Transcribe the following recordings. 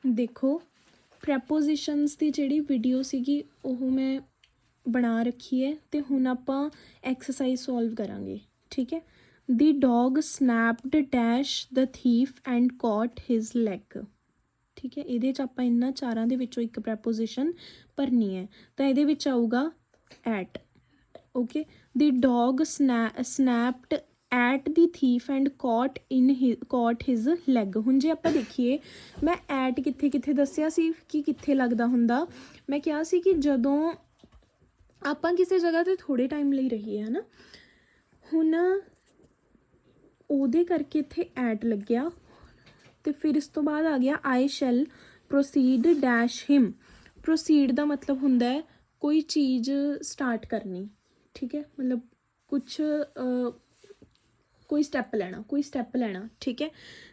देखो ਪ੍ਰੈਪੋਜੀਸ਼ਨਸ ਦੀ ਜਿਹੜੀ ਵੀਡੀਓ ਸੀਗੀ ਉਹ ਮੈਂ ਬਣਾ ਰੱਖੀ ਹੈ ਅਤੇ ਹੁਣ ਆਪਾਂ ਐਕਸਰਸਾਈਜ਼ ਸੋਲਵ ਕਰਾਂਗੇ। ਠੀਕ ਹੈ। The dog snapped dash the thief and caught his leg. ਠੀਕ ਹੈ। ਇਹਦੇ 'ਚ ਆਪਾਂ ਇਹਨਾਂ ਚਾਰਾਂ ਦੇ ਵਿੱਚੋਂ ਇੱਕ ਪ੍ਰੈਪੋਜੀਸ਼ਨ ਭਰਨੀ ਹੈ ਤਾਂ ਇਹਦੇ ਵਿੱਚ ਆਊਗਾ at. Okay. The dog snapped at the thief and caught his leg. ਹੁਣ ਜੇ ਆਪਾਂ ਦੇਖੀਏ ਮੈਂ ਐਟ ਕਿੱਥੇ ਕਿੱਥੇ ਦੱਸਿਆ ਸੀ ਕਿ ਕਿੱਥੇ ਲੱਗਦਾ ਹੁੰਦਾ। ਮੈਂ ਕਿਹਾ ਸੀ ਕਿ ਜਦੋਂ ਆਪਾਂ ਕਿਸੇ ਜਗ੍ਹਾ 'ਤੇ ਥੋੜ੍ਹੇ ਟਾਈਮ ਲਈ ਰਹੀਏ ਹੈ ਨਾ, ਹੁਣ ਉਹਦੇ ਕਰਕੇ ਇੱਥੇ ਐਟ ਲੱਗਿਆ ਅਤੇ ਫਿਰ ਇਸ ਤੋਂ ਬਾਅਦ ਆ ਗਿਆ ਆਈ ਸ਼ੈਲ ਪ੍ਰੋਸੀਡ ਡੈਸ਼ ਹਿਮ। ਪ੍ਰੋਸੀਡ ਦਾ ਮਤਲਬ ਹੁੰਦਾ ਹੈ ਕੋਈ ਚੀਜ਼ ਸਟਾਰਟ ਕਰਨੀ। ਠੀਕ ਹੈ। ਮਤਲਬ ਕੁਛ ਕੋਈ ਸਟੈਪ ਲੈਣਾ। ਠੀਕ ਹੈ।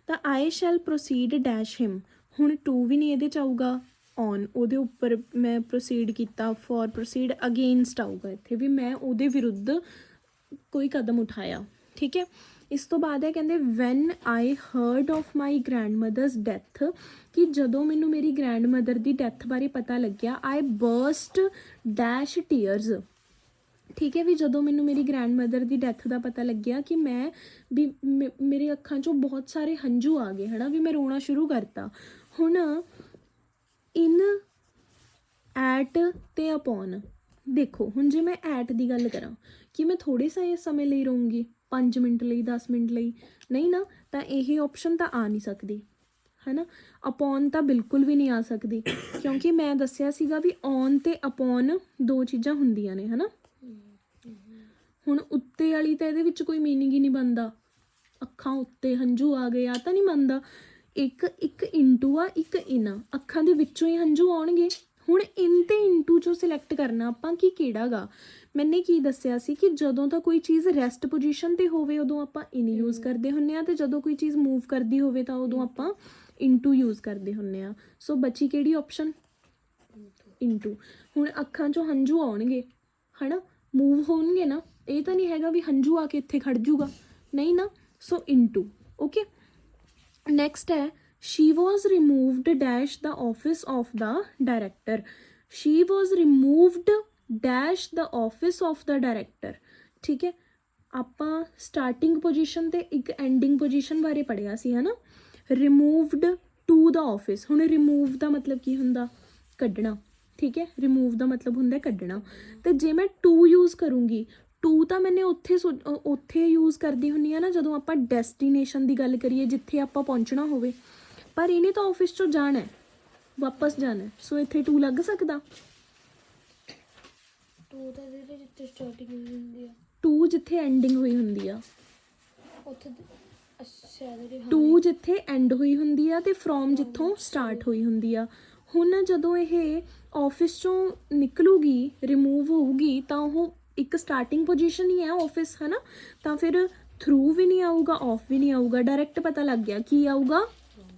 ਤਾਂ ਆਈ ਸ਼ੈਲ ਪ੍ਰੋਸੀਡ ਡੈਸ਼ ਹਿਮ। ਹੁਣ ਟੂ ਵੀ ਨਹੀਂ ਇਹਦੇ 'ਚ ਆਊਗਾ, ਔਨ ਉਹਦੇ ਉੱਪਰ ਮੈਂ ਪ੍ਰੋਸੀਡ ਕੀਤਾ, ਫੋਰ ਪ੍ਰੋਸੀਡ ਅਗੇਨਸਟ ਆਊਗਾ ਇੱਥੇ ਵੀ ਮੈਂ ਉਹਦੇ ਵਿਰੁੱਧ ਕੋਈ ਕਦਮ ਉਠਾਇਆ। ਠੀਕ ਹੈ। ਇਸ ਤੋਂ ਬਾਅਦ ਹੈ ਕਹਿੰਦੇ when I heard of my grandmother's death, ਕਿ ਜਦੋਂ ਮੈਨੂੰ ਮੇਰੀ ਗ੍ਰੈਂਡ ਮਦਰ ਦੀ ਡੈਥ ਬਾਰੇ ਪਤਾ ਲੱਗਿਆ ਆਈ ਬਰਸਟ ਡੈਸ਼ ਟੀਅਰਸ। ਠੀਕ ਹੈ। ਵੀ ਜਦੋਂ ਮੈਨੂੰ ਮੇਰੀ ਗ੍ਰੈਂਡ ਮਦਰ ਦੀ ਡੈਥ ਦਾ ਪਤਾ ਲੱਗਿਆ ਕਿ ਮੈਂ ਵੀ ਮੇਰੇ ਅੱਖਾਂ 'ਚੋਂ ਬਹੁਤ ਸਾਰੇ ਹੰਝੂ ਆ ਗਏ ਹੈ ਨਾ, ਵੀ ਮੈਂ ਰੋਣਾ ਸ਼ੁਰੂ ਕਰਤਾ। ਹੁਣ ਇਨ ਐਟ ਅਤੇ ਅਪੋਨ ਦੇਖੋ, ਹੁਣ ਜੇ ਮੈਂ ਐਟ ਦੀ ਗੱਲ ਕਰਾਂ ਕਿ ਮੈਂ ਥੋੜ੍ਹੇ ਸਮੇਂ ਲਈ ਰਹੂੰਗੀ, 5 ਮਿੰਟ ਲਈ, 10 ਮਿੰਟ ਲਈ, ਨਹੀਂ ਨਾ, ਤਾਂ ਇਹ ਆਪਸ਼ਨ ਤਾਂ ਆ ਨਹੀਂ ਸਕਦੀ ਹੈ ਨਾ। ਅਪੋਨ ਤਾਂ ਬਿਲਕੁਲ ਵੀ ਨਹੀਂ ਆ ਸਕਦੀ ਕਿਉਂਕਿ ਮੈਂ ਦੱਸਿਆ ਸੀਗਾ ਵੀ ਔਨ ਅਤੇ ਅਪੋਨ ਦੋ ਚੀਜ਼ਾਂ ਹੁੰਦੀਆਂ ਨੇ ਹੈ ਨਾ। ਹੁਣ ਉੱਤੇ ਵਾਲੀ ਤਾਂ ਇਹਦੇ ਵਿੱਚ ਕੋਈ ਮੀਨਿੰਗ ਹੀ ਨਹੀਂ ਬਣਦਾ। ਅੱਖਾਂ ਉੱਤੇ ਹੰਝੂ ਆ ਗਏ ਆ ਤਾਂ ਨਹੀਂ ਬਣਦਾ। ਇੱਕ ਇੰਟੂ ਆ, ਇੱਕ ਇਨ ਆ, ਅੱਖਾਂ ਦੇ ਵਿੱਚੋਂ ਹੀ ਹੰਝੂ ਆਉਣਗੇ। ਹੁਣ ਇਨ ਤੇ ਇੰਟੂ 'ਚੋਂ ਸਿਲੈਕਟ ਕਰਨਾ ਆਪਾਂ ਕਿ ਕਿਹੜਾ ਗਾ। ਮੈਨੇ ਕੀ ਦੱਸਿਆ ਸੀ ਕਿ ਜਦੋਂ ਤਾਂ ਕੋਈ ਚੀਜ਼ ਰੈਸਟ ਪੋਜੀਸ਼ਨ 'ਤੇ ਹੋਵੇ ਉਦੋਂ ਆਪਾਂ ਇਨ ਯੂਜ਼ ਕਰਦੇ ਹੁੰਦੇ ਹਾਂ, ਅਤੇ ਜਦੋਂ ਕੋਈ ਚੀਜ਼ ਮੂਵ ਕਰਦੀ ਹੋਵੇ ਤਾਂ ਉਦੋਂ ਆਪਾਂ ਇੰਟੂ ਯੂਜ਼ ਕਰਦੇ ਹੁੰਦੇ ਹਾਂ। ਸੋ ਬਚੀ ਕਿਹੜੀ ਆਪਸ਼ਨ? ਇੰਟੂ। ਹੁਣ ਅੱਖਾਂ 'ਚੋਂ ਹੰਝੂ ਆਉਣਗੇ ਹੈ ਨਾ, ਮੂਵ ਹੋਣਗੇ ਨਾ, ਇਹ ਤਾਂ ਨਹੀਂ ਹੈਗਾ ਵੀ ਹੰਝੂ ਆ ਕੇ ਇੱਥੇ ਖੜ ਜੂਗਾ, ਨਹੀਂ ਨਾ। ਸੋ ਇੰਟੂ। ਓਕੇ। ਨੈਕਸਟ ਹੈ she was removed dash the office of the director. She was removed dash the office of the director. ਠੀਕ ਹੈ। ਆਪਾਂ ਸਟਾਰਟਿੰਗ ਪੋਜੀਸ਼ਨ ਅਤੇ ਇੱਕ ਐਂਡਿੰਗ ਪੋਜੀਸ਼ਨ ਬਾਰੇ ਪੜ੍ਹਿਆ ਸੀ ਹੈ ਨਾ। Removed to the office. ਹੁਣ ਰਿਮੂਵ ਦਾ ਮਤਲਬ ਕੀ ਹੁੰਦਾ? ਕੱਢਣਾ। ਠੀਕ ਹੈ। ਰਿਮੂਵ ਦਾ ਮਤਲਬ ਹੁੰਦਾ ਕੱਢਣਾ। ਅਤੇ ਜੇ ਮੈਂ ਟੂ ਯੂਜ਼ ਕਰੂੰਗੀ, ਟੂ ਤਾਂ ਮੈਨੇ ਉੱਥੇ ਯੂਜ਼ ਕਰਦੀ ਹੁੰਦੀ ਆ ਨਾ ਜਦੋਂ ਆਪਾਂ ਡੈਸਟੀਨੇਸ਼ਨ ਦੀ ਗੱਲ ਕਰੀਏ, ਜਿੱਥੇ ਆਪਾਂ ਪਹੁੰਚਣਾ ਹੋਵੇ। ਪਰ ਇਹਨੇ ਤਾਂ ਆਫਿਸ 'ਚੋਂ ਜਾਣਾ, ਵਾਪਸ ਜਾਣਾ, ਸੋ ਇੱਥੇ ਟੂ ਲੱਗ ਸਕਦਾ। ਟੂ ਤਾਂ ਜਿੱਥੇ ਸਟਾਰਟਿੰਗ ਹੋਈ ਹੁੰਦੀ ਆ, ਟੂ ਜਿੱਥੇ ਐਂਡਿੰਗ ਹੋਈ ਹੁੰਦੀ ਆ, ਉੱਥੇ ਟੂ ਜਿੱਥੇ ਐਂਡ ਹੋਈ ਹੁੰਦੀ ਆ ਅਤੇ ਫਰੋਮ ਜਿੱਥੋਂ ਸਟਾਰਟ ਹੋਈ ਹੁੰਦੀ ਆ। ਹੁਣ ਜਦੋਂ ਇਹ ਆਫਿਸ 'ਚੋਂ ਨਿਕਲੂਗੀ, ਰਿਮੂਵ ਹੋਊਗੀ, ਤਾਂ ਉਹ ਇੱਕ ਸਟਾਰਟਿੰਗ ਪੋਜੀਸ਼ਨ ਹੀ ਹੈ ਆਫਿਸ ਹੈ ਨਾ। ਤਾਂ ਫਿਰ ਥਰੂ ਵੀ ਨਹੀਂ ਆਊਗਾ, ਆਫ ਵੀ ਨਹੀਂ ਆਊਗਾ, ਡਾਇਰੈਕਟ ਪਤਾ ਲੱਗ ਗਿਆ ਕੀ ਆਊਗਾ?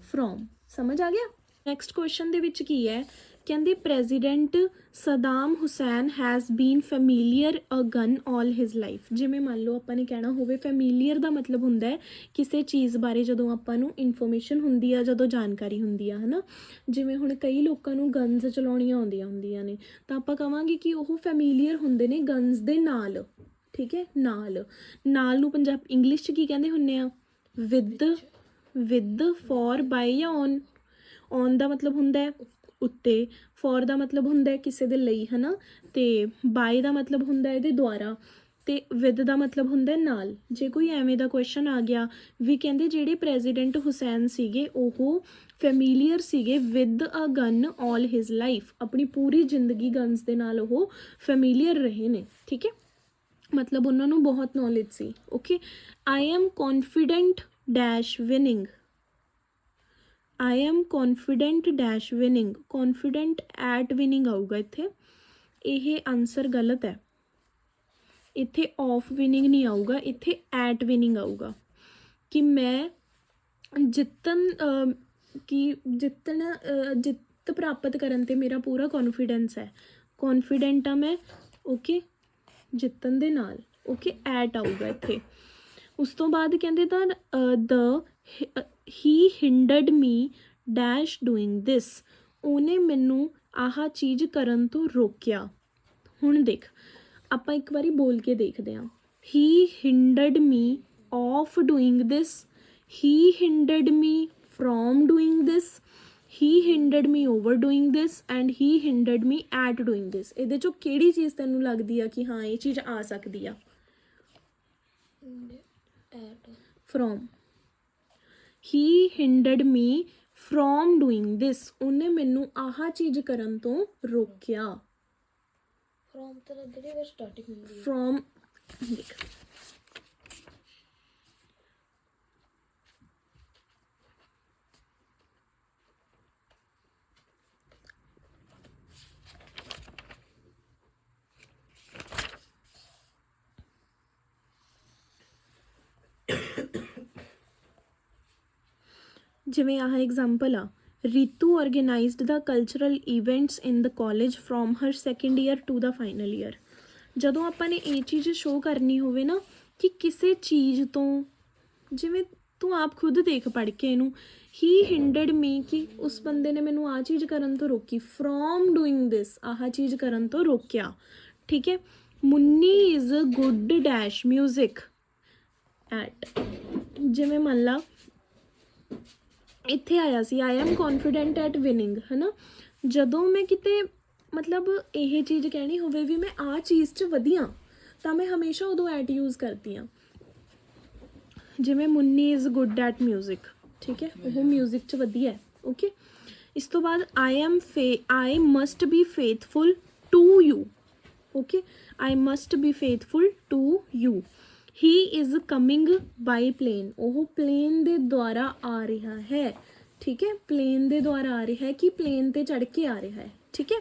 ਫਰੋਮ। ਸਮਝ ਆ ਗਿਆ। ਨੈਕਸਟ ਕੁਐਸਚਨ ਦੇ ਵਿੱਚ ਕੀ ਹੈ? ਕਹਿੰਦੇ president Saddam Hussein has been familiar a gun all his life. ਜਿਵੇਂ ਮੰਨ ਲਓ ਆਪਾਂ ਨੇ ਕਹਿਣਾ ਹੋਵੇ, ਫੈਮੀਲੀਅਰ ਦਾ ਮਤਲਬ ਹੁੰਦਾ ਹੈ ਕਿਸੇ ਚੀਜ਼ ਬਾਰੇ ਜਦੋਂ ਆਪਾਂ ਨੂੰ ਇਨਫੋਰਮੇਸ਼ਨ ਹੁੰਦੀ ਆ, ਜਦੋਂ ਜਾਣਕਾਰੀ ਹੁੰਦੀ ਆ ਹੈ ਨਾ। ਜਿਵੇਂ ਹੁਣ ਕਈ ਲੋਕਾਂ ਨੂੰ ਗਨਜ਼ ਚਲਾਉਣੀਆਂ ਆਉਂਦੀਆਂ ਹੁੰਦੀਆਂ ਨੇ, ਤਾਂ ਆਪਾਂ ਕਹਾਂਗੇ ਕਿ ਉਹ ਫੈਮੀਲੀਅਰ ਹੁੰਦੇ ਨੇ ਗਨਜ਼ ਦੇ ਨਾਲ। ਠੀਕ ਹੈ। ਨਾਲ ਨੂੰ ਇੰਗਲਿਸ਼ 'ਚ ਕੀ ਕਹਿੰਦੇ ਹੁੰਦੇ ਆ? ਵਿਦ, ਫੋਰ, ਬਾਈ ਜਾਂ ਔਨ ਦਾ ਮਤਲਬ ਹੁੰਦਾ ਹੈ ਉੱਤੇ, ਫੋਰ ਦਾ ਮਤਲਬ ਹੁੰਦਾ ਹੈ ਕਿਸੇ ਦੇ ਲਈ ਹੈ ਨਾ, ਅਤੇ ਬਾਈ ਦਾ ਮਤਲਬ ਹੁੰਦਾ ਇਹਦੇ ਦੁਆਰਾ, ਅਤੇ ਵਿਦ ਦਾ ਮਤਲਬ ਹੁੰਦਾ ਨਾਲ। ਜੇ ਕੋਈ ਐਵੇਂ ਦਾ ਕੁਐਸਚਨ ਆ ਗਿਆ ਵੀ ਕਹਿੰਦੇ ਜਿਹੜੇ ਪ੍ਰੈਜ਼ੀਡੈਂਟ ਹੁਸੈਨ ਸੀਗੇ ਉਹ ਫੈਮੀਲੀਅਰ ਸੀਗੇ with a gun all his life, ਆਪਣੀ ਪੂਰੀ ਜ਼ਿੰਦਗੀ ਗਨਸ ਦੇ ਨਾਲ ਉਹ ਫੈਮੀਲੀਅਰ ਰਹੇ ਨੇ। ਠੀਕ ਹੈ। ਮਤਲਬ ਉਹਨਾਂ ਨੂੰ ਬਹੁਤ knowledge C. Okay. I am confident dash winning. I am confident dash winning. Confident at winning ਆਊਗਾ ਇੱਥੇ। ਇਹ ਆਨਸਰ ਗਲਤ ਹੈ। ਇੱਥੇ ਆਫ ਵਿਨਿੰਗ ਨਹੀਂ ਆਊਗਾ, ਇੱਥੇ ਐਟ ਵਿਨਿੰਗ ਆਊਗਾ। ਕਿ ਮੈਂ ਜਿੱਤ ਪ੍ਰਾਪਤ ਕਰਨ 'ਤੇ ਮੇਰਾ ਪੂਰਾ ਕੌਨਫੀਡੈਂਸ ਹੈ। ਕੌਨਫੀਡੈਂਟ ਆ ਮੈਂ। ਓਕੇ। ਜਿੱਤਣ ਦੇ ਨਾਲ। ਓਕੇ। ਐਟ ਆਊਗਾ ਇੱਥੇ। ਉਸ ਤੋਂ ਬਾਅਦ ਕਹਿੰਦੇ ਤਾਂ ਹੀ hindered me dash doing this, ਉਹਨੇ ਮੈਨੂੰ ਆਹ ਚੀਜ਼ ਕਰਨ ਤੋਂ ਰੋਕਿਆ। ਹੁਣ ਦੇਖ ਆਪਾਂ ਇੱਕ ਵਾਰੀ ਬੋਲ ਕੇ ਦੇਖਦੇ ਹਾਂ। He hindered me of doing this, he hindered me from doing this, he hindered me over doing this and he hindered me at doing this. ਇਹਦੇ 'ਚੋਂ ਕਿਹੜੀ ਚੀਜ਼ ਤੈਨੂੰ ਲੱਗਦੀ ਆ ਕਿ ਹਾਂ ਇਹ ਚੀਜ਼ ਆ ਸਕਦੀ ਆ? At from. He hindered me from doing this, ਉਹਨੇ ਮੈਨੂੰ ਆਹ ਚੀਜ਼ ਕਰਨ ਤੋਂ ਰੋਕਿਆ। ਫਰੋਮ ਤਾਂ ਜਿਹੜੀ ਵਾਰ ਸਟਾਰਟਿੰਗ ਹੁੰਦੀ ਹੈ। ਫਰੋਮ ਦੇਖ ਜਿਵੇਂ ਆਹ ਐਗਜ਼ਾਮਪਲ ਆ, Ritu organised the cultural events in the college from her second year to the final year. ਜਦੋਂ ਆਪਾਂ ਨੇ ਇਹ ਚੀਜ਼ ਸ਼ੋਅ ਕਰਨੀ ਹੋਵੇ ਨਾ ਕਿ ਕਿਸੇ ਚੀਜ਼ ਤੋਂ, ਜਿਵੇਂ ਤੂੰ ਆਪ ਖੁਦ ਦੇਖ ਪੜ੍ਹ ਕੇ ਇਹਨੂੰ, ਹੀ ਹਿੰਡਰਡ ਮੀ ਕਿ ਉਸ ਬੰਦੇ ਨੇ ਮੈਨੂੰ ਆਹ ਚੀਜ਼ ਕਰਨ ਤੋਂ ਰੋਕੀ, ਫਰੋਮ ਡੂਇੰਗ ਦਿਸ ਆਹ ਚੀਜ਼ ਕਰਨ ਤੋਂ ਰੋਕਿਆ। ਠੀਕ ਹੈ। Munni is good dash music at, ਜਿਵੇਂ ਮੰਨ ਲਾ ਇੱਥੇ ਆਇਆ ਸੀ I am confident at winning, ਹੈ ਨਾ। ਜਦੋਂ ਮੈਂ ਕਿਤੇ ਮਤਲਬ ਇਹ ਚੀਜ਼ ਕਹਿਣੀ ਹੋਵੇ ਵੀ ਮੈਂ ਆਹ ਚੀਜ਼ 'ਚ ਵਧੀਆ, ਤਾਂ ਮੈਂ ਹਮੇਸ਼ਾ ਉਦੋਂ ਐਟ ਯੂਜ਼ ਕਰਦੀ ਹਾਂ। ਜਿਵੇਂ Munni is good at music, ਠੀਕ ਹੈ, ਉਹ ਮਿਊਜ਼ਿਕ 'ਚ ਵਧੀਆ ਹੈ। ਓਕੇ। ਇਸ ਤੋਂ ਬਾਅਦ I must be faithful to you. Okay, I must be faithful to you. He is coming by plane, ਉਹ ਪਲੇਨ ਦੇ ਦੁਆਰਾ ਆ ਰਿਹਾ ਹੈ। ਠੀਕ ਹੈ, ਪਲੇਨ ਦੇ ਦੁਆਰਾ ਆ ਰਿਹਾ ਹੈ ਕਿ ਪਲੇਨ 'ਤੇ ਚੜ੍ਹ ਕੇ ਆ ਰਿਹਾ ਹੈ। ਠੀਕ ਹੈ।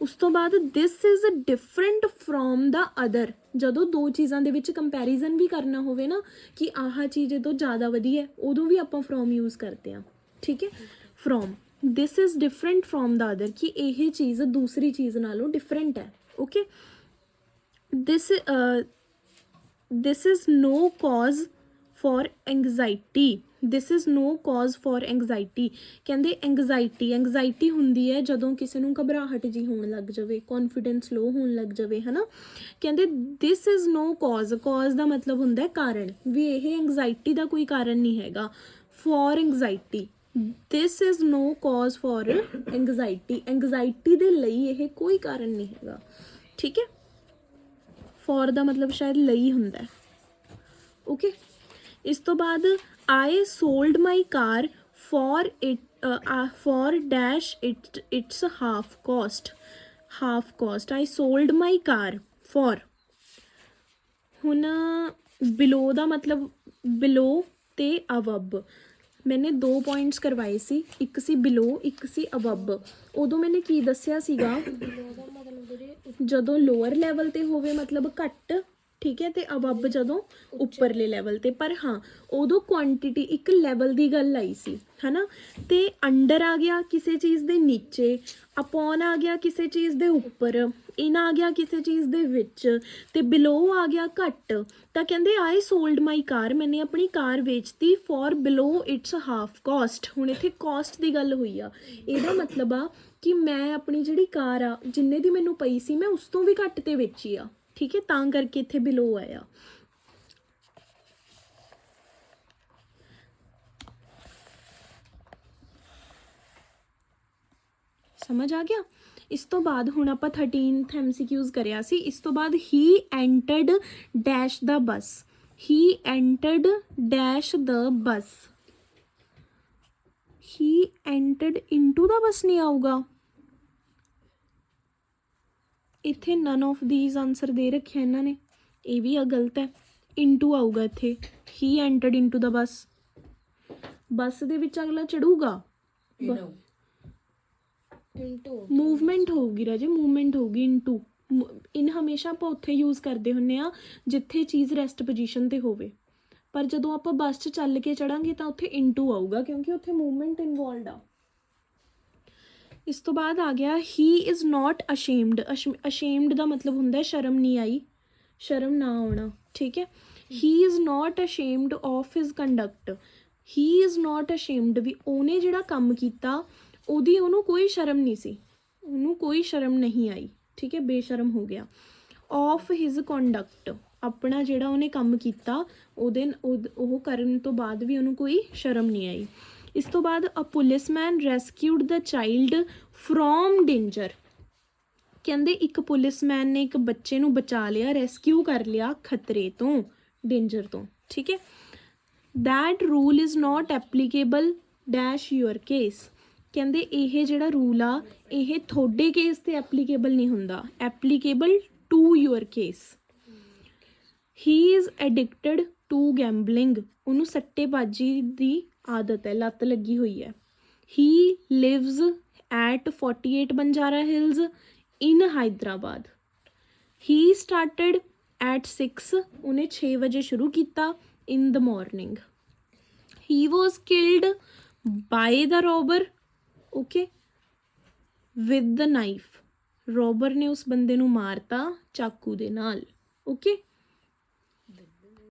ਉਸ ਤੋਂ ਬਾਅਦ ਦਿਸ is different from the other, ਜਦੋਂ ਦੋ ਚੀਜ਼ਾਂ ਦੇ ਵਿੱਚ ਕੰਪੈਰੀਜ਼ਨ ਵੀ ਕਰਨਾ ਹੋਵੇ ਨਾ ਕਿ ਆਹ ਚੀਜ਼ ਇਹ ਤੋਂ ਜ਼ਿਆਦਾ ਵਧੀਆ, ਉਦੋਂ ਵੀ ਆਪਾਂ ਫਰੋਮ ਯੂਜ਼ ਕਰਦੇ ਹਾਂ। ਠੀਕ ਹੈ, from. This is different from the other, ਕਿ ਇਹ ਚੀਜ਼ ਦੂਸਰੀ ਚੀਜ਼ ਨਾਲੋਂ ਡਿਫਰੈਂਟ ਹੈ। Okay. This is no cause for anxiety, this is no cause for anxiety. ਕਹਿੰਦੇ ਐਂਗਜ਼ਾਈਟੀ ਹੁੰਦੀ ਹੈ ਜਦੋਂ ਕਿਸੇ ਨੂੰ ਘਬਰਾਹਟ ਜੀ ਹੋਣ ਲੱਗ ਜਾਵੇ, ਕੌਨਫੀਡੈਂਸ ਲੋ ਹੋਣ ਲੱਗ ਜਾਵੇ, ਹੈ ਨਾ। ਕਹਿੰਦੇ ਦਿਸ ਇਜ਼ ਨੋ ਕਾਜ਼ ਦਾ ਮਤਲਬ ਹੁੰਦਾ ਕਾਰਨ, ਵੀ ਇਹ ਐਂਗਜ਼ਾਈਟੀ ਦਾ ਕੋਈ ਕਾਰਨ ਨਹੀਂ ਹੈਗਾ। For anxiety, this is no cause for anxiety ਦੇ ਲਈ ਇਹ ਕੋਈ ਕਾਰਨ ਨਹੀਂ ਹੈਗਾ। ਠੀਕ ਹੈ। ਫॉर ਦਾ ਮਤਲਬ ਸ਼ਾਇਦ ਲਈ ਹੁੰਦਾ ਹੈ। ਓਕੇ। ਇਸ ਤੋਂ ਬਾਅਦ I sold my car for dash its half cost. I sold my car for. ਹੁਣ ਬਿਲੋ ਦਾ ਮਤਲਬ ਬਿਲੋ ਤੇ ਅਬਵ। ਮੈंने 2 ਪੁਆਇੰਟਸ ਕਰਵਾਏ ਸੀ, ਇੱਕ ਸੀ ਬਿਲੋ, ਇੱਕ ਸੀ ਅਬਵ। ਉਦੋਂ ਮੈंने ਕੀ ਦੱਸਿਆ ਸੀਗਾ, ਬਿਲੋ ਦਾ ਮਤਲਬ ਜਿਹੜੇ ਜਦੋਂ ਲੋਅਰ ਲੈਵਲ ਤੇ ਹੋਵੇ ਮਤਲਬ ਘੱਟ, ਠੀਕ ਹੈ, ਤੇ ਅਬਵ ਜਦੋਂ ਉੱਪਰਲੇ ਲੈਵਲ ਤੇ। ਪਰ ਹਾਂ ਉਦੋਂ ਕੁਆਂਟੀਟੀ ਇੱਕ ਲੈਵਲ ਦੀ ਗੱਲ ਆਈ ਸੀ, ਹੈ ਨਾ। ਤੇ ਅੰਡਰ ਆ ਗਿਆ ਕਿਸੇ ਚੀਜ਼ ਦੇ ਨੀਚੇ, ਅਪੋਨ ਆ ਗਿਆ ਕਿਸੇ ਚੀਜ਼ ਦੇ ਉੱਪਰ, ਇਨ ਆ ਗਿਆ ਕਿਸੇ ਚੀਜ਼ ਦੇ ਵਿੱਚ, ਤੇ ਬਿਲੋ ਆ ਗਿਆ ਘੱਟ। ਤਾਂ ਕਹਿੰਦੇ ਆਈ ਸੋਲਡ ਮਾਈ ਕਾਰ, ਮੈंने ਆਪਣੀ ਕਾਰ ਵੇਚਤੀ for below its half cost. ਹੁਣ ਇੱਥੇ ਕੋਸਟ ਦੀ ਗੱਲ ਹੋਈ ਆ, ਇਹਦਾ ਮਤਲਬ ਆ ਕਿ ਮੈਂ ਆਪਣੀ ਜਿਹੜੀ ਕਾਰ ਆ ਜਿੰਨੇ ਦੀ ਮੈਨੂੰ ਪਈ ਸੀ ਮੈਂ ਉਸ ਤੋਂ ਵੀ ਘੱਟ ਤੇ ਵੇਚੀ ਆ। ਠੀਕ ਹੈ, ਤਾਂ ਕਰਕੇ ਇੱਥੇ ਬਿਲੋ ਆਇਆ। ਸਮਝ ਆ ਗਿਆ। ਇਸ ਤੋਂ ਬਾਅਦ ਹੁਣ ਆਪਾਂ 13th MCQs ਕਰਿਆ ਸੀ। ਇਸ ਤੋਂ ਬਾਅਦ he entered dash the bus, he entered dash the bus, he entered into the bus ਨਹੀਂ ਆਊਗਾ ਇੱਥੇ। ਨਨ ਆਫ ਦੀਜ਼ ਆਨਸਰ ਦੇ ਰੱਖਿਆ ਇਹਨਾਂ ਨੇ, ਇਹ ਵੀ ਆ ਗਲਤ ਹੈ। ਇਨਟੂ ਆਊਗਾ ਇੱਥੇ, ਹੀ ਐਂਟਰਡ ਇਨਟੂ ਦਾ ਬੱਸ। ਬੱਸ ਦੇ ਵਿੱਚ ਅਗਲਾ ਚੜੂਗਾ, ਮੂਵਮੈਂਟ ਹੋਊਗੀ ਰਾਜੇ, ਮੂਵਮੈਂਟ ਹੋਊਗੀ। ਇਨਟੂ ਇਨ ਹਮੇਸ਼ਾ ਆਪਾਂ ਉੱਥੇ ਯੂਜ਼ ਕਰਦੇ ਹੁੰਦੇ ਆ ਜਿੱਥੇ ਚੀਜ਼ ਰੈਸਟ ਪੋਜੀਸ਼ਨ ਤੇ ਹੋਵੇ, ਪਰ ਜਦੋਂ ਆਪਾਂ ਬੱਸ 'ਚ ਚੱਲ ਕੇ ਚੜਾਂਗੇ ਤਾਂ ਉੱਥੇ ਇਨਟੂ ਆਊਗਾ ਕਿਉਂਕਿ ਉੱਥੇ ਮੂਵਮੈਂਟ ਇਨਵੋਲਵਡ ਆ। ਇਸ ਤੋਂ ਬਾਅਦ ਆ ਗਿਆ ਹੀ ਇਜ਼ ਨੋਟ ਅਸ਼ੇਮਡ। ਅਸ਼ੇਮਡ ਦਾ ਮਤਲਬ ਹੁੰਦਾ ਸ਼ਰਮ ਨਹੀਂ ਆਈ, ਸ਼ਰਮ ਨਾ ਆਉਣਾ। ਠੀਕ ਹੈ। He is not ashamed of his conduct, he is not ashamed, ਵੀ ਉਹਨੇ ਜਿਹੜਾ ਕੰਮ ਕੀਤਾ ਉਹਦੀ ਉਹਨੂੰ ਕੋਈ ਸ਼ਰਮ ਨਹੀਂ ਸੀ, ਉਹਨੂੰ ਕੋਈ ਸ਼ਰਮ ਨਹੀਂ ਆਈ, ਠੀਕ ਹੈ, ਬੇਸ਼ਰਮ ਹੋ ਗਿਆ। ਆਫ ਹਿਜ਼ ਕੰਡਕਟ, ਆਪਣਾ ਜਿਹੜਾ ਉਹਨੇ ਕੰਮ ਕੀਤਾ ਉਹ ਕਰਨ ਤੋਂ ਬਾਅਦ ਵੀ ਉਹਨੂੰ ਕੋਈ ਸ਼ਰਮ ਨਹੀਂ ਆਈ। ਇਸ ਤੋਂ ਬਾਅਦ a policeman rescued the child from danger, ਕਹਿੰਦੇ ਇੱਕ ਪੁਲਿਸਮੈਨ ਨੇ ਇੱਕ ਬੱਚੇ ਨੂੰ ਬਚਾ ਲਿਆ, ਰੈਸਕਿਊ ਕਰ ਲਿਆ ਖਤਰੇ ਤੋਂ, ਡੇਂਜਰ ਤੋਂ, ਠੀਕ ਹੈ। That rule is not applicable dash your case, ਕਹਿੰਦੇ ਇਹ ਜਿਹੜਾ ਰੂਲ ਆ ਇਹ ਤੁਹਾਡੇ ਕੇਸ ਤੇ ਐਪਲੀਕੇਬਲ ਨਹੀਂ ਹੁੰਦਾ, applicable to your case. He is addicted to gambling, ਉਹਨੂੰ ਸੱਟੇਬਾਜ਼ੀ ਦੀ ਆਦਤ ਹੈ, ਲੱਤ ਲੱਗੀ ਹੋਈ ਹੈ। He lives at 48 Banjara hills in Hyderabad. He started at 6, ਉਹਨੇ 6 ਵਜੇ ਸ਼ੁਰੂ ਕੀਤਾ, in the morning. He was killed by the robber, okay, with the knife, robber ਨੇ ਉਸ ਬੰਦੇ ਨੂੰ ਮਾਰਤਾ ਚਾਕੂ ਦੇ ਨਾਲ, ਓਕੇ।